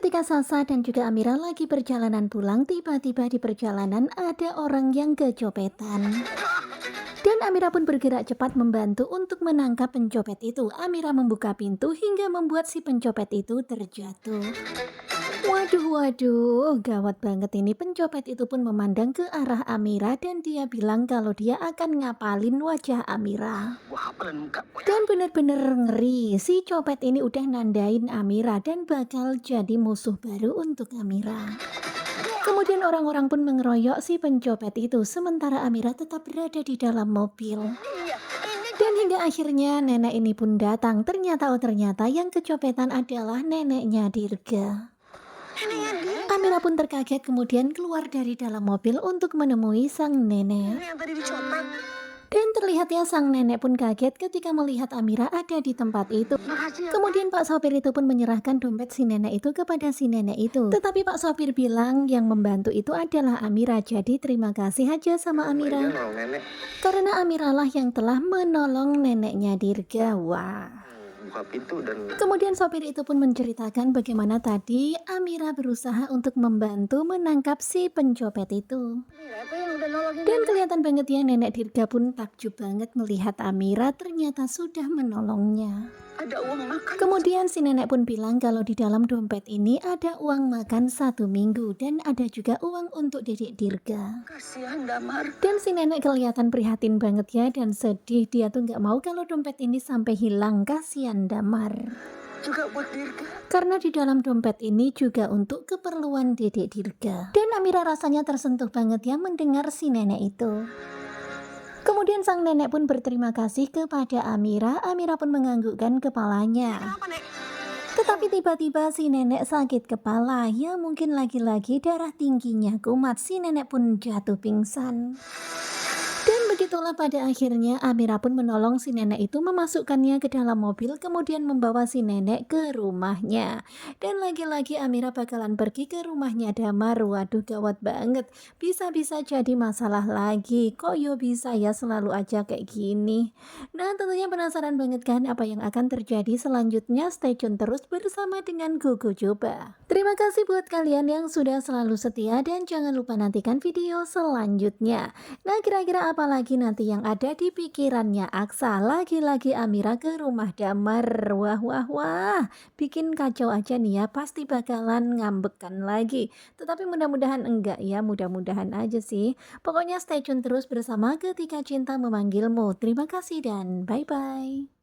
Ketika Sasa dan juga Amira lagi perjalanan pulang, tiba-tiba di perjalanan ada orang yang kecopetan. Dan Amira pun bergerak cepat membantu untuk menangkap pencopet itu. Amira membuka pintu hingga membuat si pencopet itu terjatuh. Waduh, waduh, gawat banget ini. Pencopet itu pun memandang ke arah Amira dan dia bilang kalau dia akan ngapalin wajah Amira. Dan bener-bener ngeri, si copet ini udah nandain Amira dan bakal jadi musuh baru untuk Amira. Kemudian orang-orang pun mengeroyok si pencopet itu, sementara Amira tetap berada di dalam mobil. Dan hingga akhirnya nenek ini pun datang. Ternyata yang kecopetan adalah neneknya Dirga. Amira pun terkaget kemudian keluar dari dalam mobil untuk menemui sang nenek. Dan terlihat ya sang nenek pun kaget ketika melihat Amira ada di tempat itu. Kemudian Pak sopir itu pun menyerahkan dompet si nenek itu kepada si nenek itu. Tetapi Pak sopir bilang yang membantu itu adalah Amira. Jadi terima kasih aja sama Amira. Karena Amira lah yang telah menolong neneknya Dirga. Wah. Kemudian sopir itu pun menceritakan bagaimana tadi Amira berusaha untuk membantu menangkap si pencopet itu. Dan kelihatan banget ya nenek Dirga pun takjub banget melihat Amira ternyata sudah menolongnya. Kemudian si nenek pun bilang kalau di dalam dompet ini ada uang makan 1 minggu dan ada juga uang untuk Dedek Dirga. Dan si nenek kelihatan prihatin banget ya dan sedih, dia tuh nggak mau kalau dompet ini sampai hilang, kasihan Damar. Karena di dalam dompet ini juga untuk keperluan Dedek Dirga. Dan Amira rasanya tersentuh banget ya mendengar si nenek itu. Kemudian sang nenek pun berterima kasih kepada Amira. Amira pun menganggukkan kepalanya. Tetapi tiba-tiba si nenek sakit kepala. Ya mungkin lagi-lagi darah tingginya kumat. Si nenek pun jatuh pingsan. Dan begitulah pada akhirnya Amira pun menolong si nenek itu memasukkannya ke dalam mobil kemudian membawa si nenek ke rumahnya. Dan lagi-lagi Amira bakalan pergi ke rumahnya Damar. Waduh gawat banget, bisa-bisa jadi masalah lagi. Kok yo bisa ya selalu aja kayak gini. Nah tentunya penasaran banget kan apa yang akan terjadi selanjutnya. Stay tune terus bersama dengan Gogo Coba. Terima kasih buat kalian yang sudah selalu setia dan jangan lupa nantikan video selanjutnya. Nah kira-kira apa lagi nanti yang ada di pikirannya Aksa? Lagi-lagi Amira ke rumah Damar. Wah wah wah, bikin kacau aja nih ya, pasti bakalan ngambekan lagi. Tetapi mudah-mudahan enggak ya, mudah-mudahan aja sih. Pokoknya stay tune terus bersama Ketika Cinta Memanggilmu. Terima kasih dan bye-bye.